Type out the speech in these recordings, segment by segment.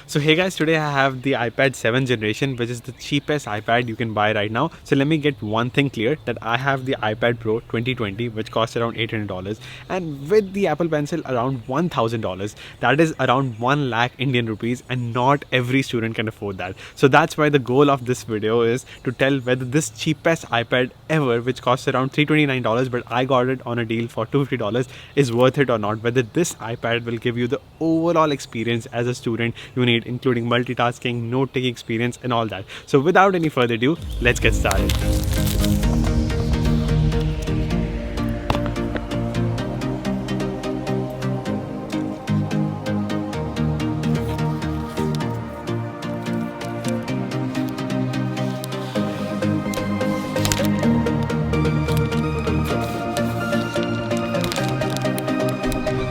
So hey guys, today I have the iPad 7th generation, which is the cheapest iPad you can buy right now. So let me get one thing clear, that I have the iPad Pro 2020, which costs around $800, and with the Apple Pencil around $1,000. That is around 1 lakh Indian rupees, and not every student can afford that. So that's why the goal of this video is to tell whether this cheapest iPad ever, which costs around $329, but I got it on a deal for $250, is worth it or not. Whether this iPad will give you the overall experience as a student you need, including multitasking, note-taking experience, and all that. So without any further ado, let's get started.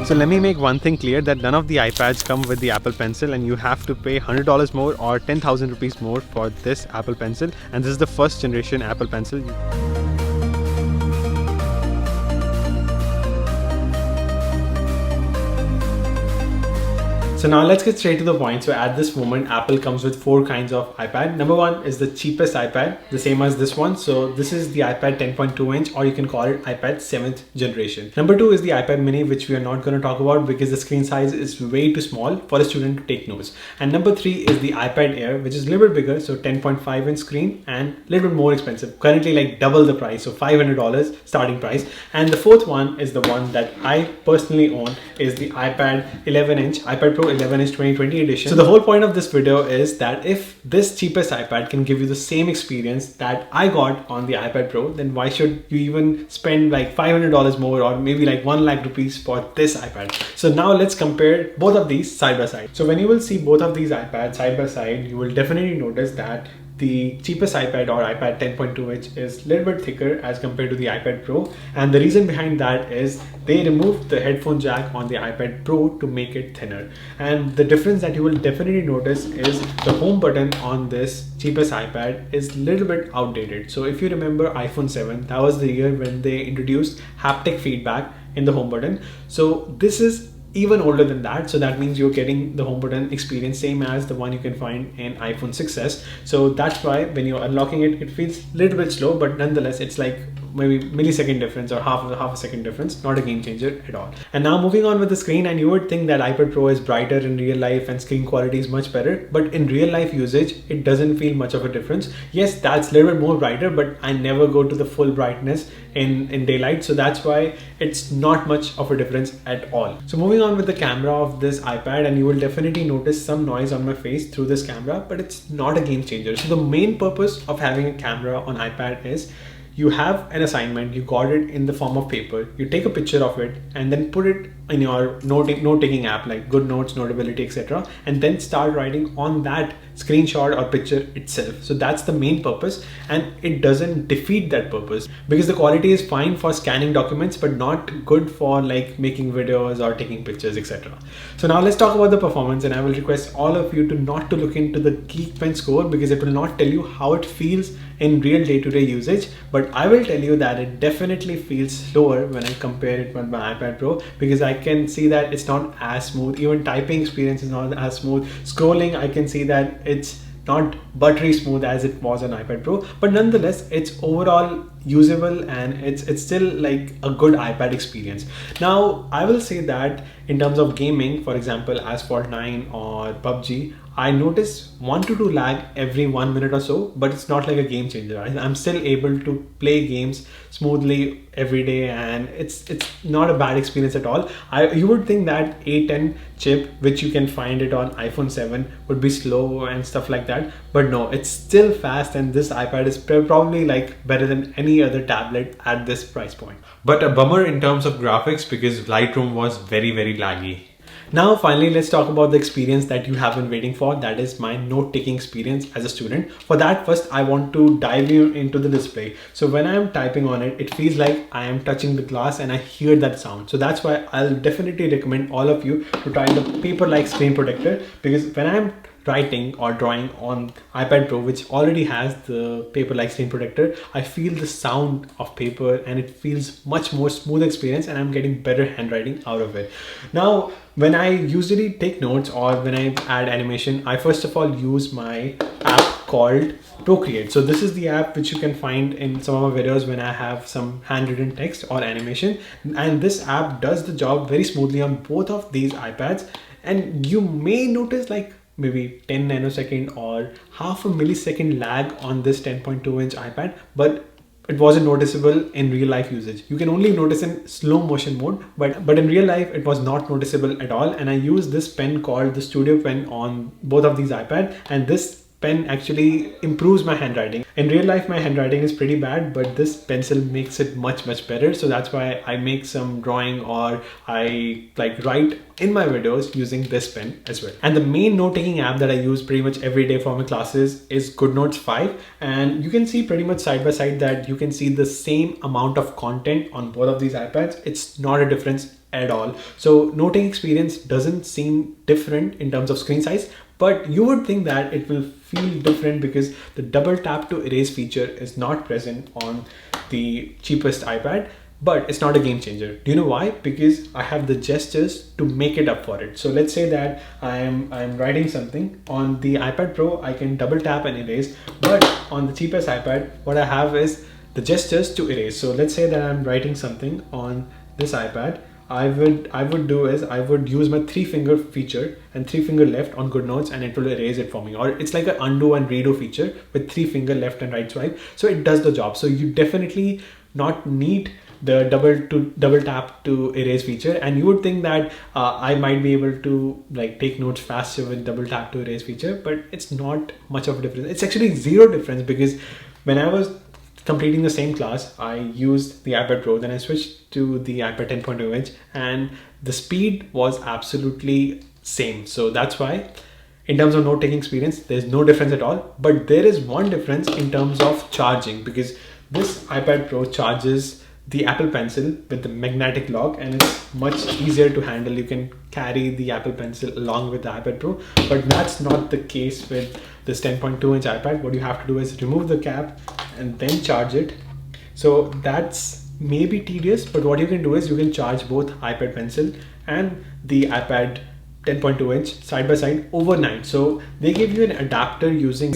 So let me make one thing clear, that none of the iPads come with the Apple Pencil, and you have to pay $100 more or 10,000 rupees more for this Apple Pencil. And this is the first generation Apple Pencil. So now let's get straight to the point. So at this moment, Apple comes with 4 kinds of iPad. Number 1 is the cheapest iPad, the same as this one. So this is the iPad 10.2 inch, or you can call it iPad 7th generation. Number 2 is the iPad mini, which we are not going to talk about because the screen size is way too small for a student to take notes. And number 3 is the iPad Air, which is a little bit bigger, so 10.5 inch screen and a little bit more expensive, currently like double the price, so $500 starting price. And the 4th one is the one that I personally own, is the iPad 11 inch, iPad Pro 11 inch 2020 edition. So the whole point of this video is that if this cheapest iPad can give you the same experience that I got on the iPad Pro, then why should you even spend like $500 more, or maybe like 1 lakh rupees for this iPad? So now let's compare both of these side by side. So when you will see both of these iPads side by side, you will definitely notice that the cheapest iPad, or iPad 10.2 inch, is a little bit thicker as compared to the iPad Pro. And the reason behind that is they removed the headphone jack on the iPad Pro to make it thinner. And the difference that you will definitely notice is the home button on this cheapest iPad is a little bit outdated. So if you remember iPhone 7, that was the year when they introduced haptic feedback in the home button. So this is even older than that, so that means you're getting the home button experience same as the one you can find in iPhone 6s. So that's why when you're unlocking it, it feels a little bit slow, but nonetheless it's like maybe millisecond difference or half a second difference, not a game changer at all. And now moving on with the screen, and you would think that iPad Pro is brighter in real life and screen quality is much better, but in real life usage it doesn't feel much of a difference. Yes, that's a little bit more brighter, but I never go to the full brightness in daylight, so that's why it's not much of a difference at all. So moving on with the camera of this iPad, and you will definitely notice some noise on my face through this camera, but it's not a game changer. So the main purpose of having a camera on iPad is you have an assignment, you got it in the form of paper, you take a picture of it and then put it in your note-taking app like GoodNotes, Notability, etc., and then start writing on that screenshot or picture itself. So that's the main purpose, and it doesn't defeat that purpose because the quality is fine for scanning documents but not good for like making videos or taking pictures, etc. So now let's talk about the performance, and I will request all of you to not to look into the Geekbench score because it will not tell you how it feels in real day-to-day usage, but I will tell you that it definitely feels slower when I compare it with my iPad Pro, because I can see that it's not as smooth. Even typing experience is not as smooth. Scrolling, I can see that it's not buttery smooth as it was on iPad Pro, but nonetheless it's overall usable and it's still like a good iPad experience. Now I will say that in terms of gaming, for example Asphalt 9 or PUBG, I notice 1 to 2 lag every 1 minute or so, but it's not like a game changer. I'm still able to play games smoothly every day, and it's not a bad experience at all. You would think that A10 chip, which you can find it on iPhone 7, would be slow and stuff like that, but no, it's still fast, and this iPad is probably like better than any other tablet at this price point. But a bummer in terms of graphics because Lightroom was very laggy. Now finally, let's talk about the experience that you have been waiting for, that is my note-taking experience as a student. For that, first I want to dive you into the display. So when I am typing on it, it feels like I am touching the glass and I hear that sound. So that's why I'll definitely recommend all of you to try the paper-like screen protector, because when I'm writing or drawing on iPad Pro, which already has the paper-like screen protector, I feel the sound of paper and it feels much more smooth experience, and I'm getting better handwriting out of it. Now, when I usually take notes or when I add animation, I first of all use my app called Procreate. So this is the app which you can find in some of my videos when I have some handwritten text or animation, and this app does the job very smoothly on both of these iPads. And you may notice like maybe 10 nanosecond or half a millisecond lag on this 10.2-inch iPad, but it wasn't noticeable in real life usage. You can only notice in slow motion mode, but in real life it was not noticeable at all. And I use this pen called the Studio Pen on both of these iPad, and this pen actually improves my handwriting. In real life my handwriting is pretty bad, but this pencil makes it much better. So that's why I make some drawing or I like write in my videos using this pen as well. And the main note-taking app that I use pretty much every day for my classes is GoodNotes 5, and you can see pretty much side by side that you can see the same amount of content on both of these iPads. It's not a difference at all. So noting experience doesn't seem different in terms of screen size, but you would think that it will feel different because the double tap to erase feature is not present on the cheapest iPad. But it's not a game changer. Do you know why? Because I have the gestures to make it up for it. So let's say that I'm writing something on the iPad Pro, I can double tap and erase, but on the cheapest iPad, what I have is the gestures to erase. So let's say that I'm writing something on this iPad. I would do is I would use my 3-finger feature and 3-finger left on GoodNotes, and it will erase it for me. Or it's like an undo and redo feature with 3-finger left and right swipe. So it does the job. So you definitely not need the double tap to erase feature. And you would think that I might be able to like take notes faster with double tap to erase feature, but it's not much of a difference. It's actually zero difference, because when I was completing the same class, I used the iPad Pro, then I switched to the iPad 10.2-inch, and the speed was absolutely same. So that's why in terms of note-taking experience, there's no difference at all. But there is one difference in terms of charging, because this iPad Pro charges the Apple Pencil with the magnetic lock, and it's much easier to handle. You can carry the Apple Pencil along with the iPad Pro, but that's not the case with this 10.2-inch iPad. What you have to do is remove the cap and then charge it. So that's maybe tedious, but what you can do is you can charge both iPad Pencil and the iPad 10.2-inch side by side overnight. So they give you an adapter using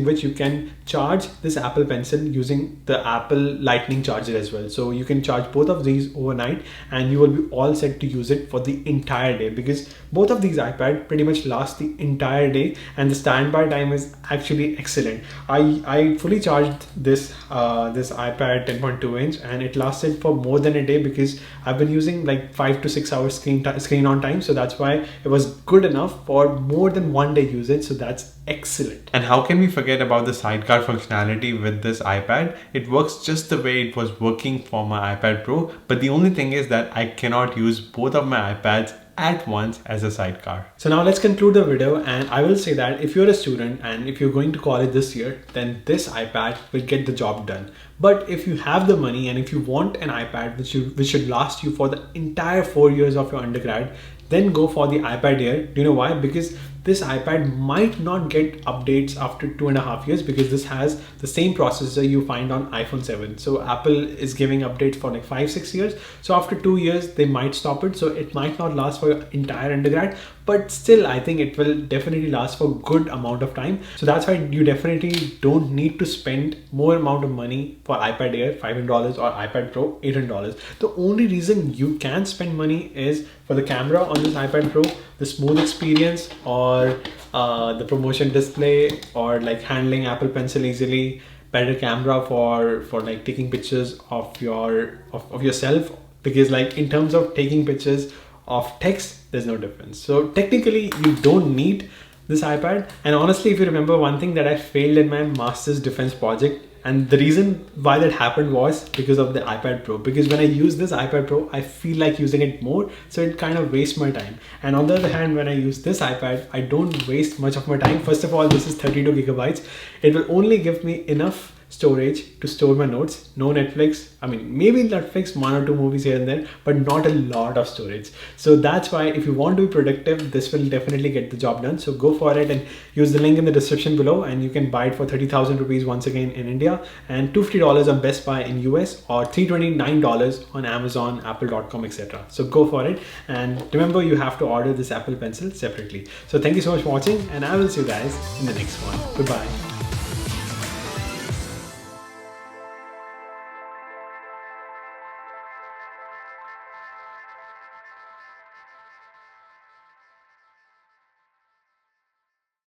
which you can charge this Apple Pencil using the Apple Lightning charger as well. So you can charge both of these overnight and you will be all set to use it for the entire day, because both of these iPad pretty much last the entire day and the standby time is actually excellent. I fully charged this iPad 10.2-inch and it lasted for more than a day, because I've been using like 5 to 6 hours screen on time. So that's why it was good enough for more than one day usage. So that's excellent. And how can we forget about the Sidecar functionality with this iPad? It works just the way it was working for my iPad Pro, but the only thing is that I cannot use both of my iPads at once as a sidecar. So now let's conclude the video, and I will say that if you're a student and if you're going to college this year, then this iPad will get the job done. But if you have the money and if you want an iPad which should last you for the entire 4 years of your undergrad, then go for the iPad Air. Do you know why? Because this iPad might not get updates after 2.5 years, because this has the same processor you find on iPhone 7. So Apple is giving updates for like 5-6 years. So after 2 years, they might stop it. So it might not last for your entire undergrad, but still I think it will definitely last for a good amount of time. So that's why you definitely don't need to spend more amount of money for iPad Air, $500, or iPad Pro, $800. The only reason you can spend money is for the camera on this iPad Pro, the smooth experience, or the promotion display, or like handling Apple Pencil easily, better camera for like taking pictures of yourself, because like in terms of taking pictures of text, there's no difference. So technically you don't need this iPad. And honestly, if you remember one thing that I failed in my master's defense project, and the reason why that happened was because of the iPad Pro. Because when I use this iPad Pro, I feel like using it more, so it kind of wastes my time. And on the other hand, when I use this iPad, I don't waste much of my time. First of all, this is 32 gigabytes. It will only give me enough storage to store my notes. No Netflix. I mean, maybe Netflix, 1 or 2 movies here and there, but not a lot of storage. So that's why if you want to be productive, this will definitely get the job done. So go for it and use the link in the description below, and you can buy it for 30,000 rupees once again in India, and $250 on Best Buy in US, or $329 on Amazon, Apple.com, etc. So go for it, and remember, you have to order this Apple Pencil separately. So thank you so much for watching, and I will see you guys in the next one. Goodbye.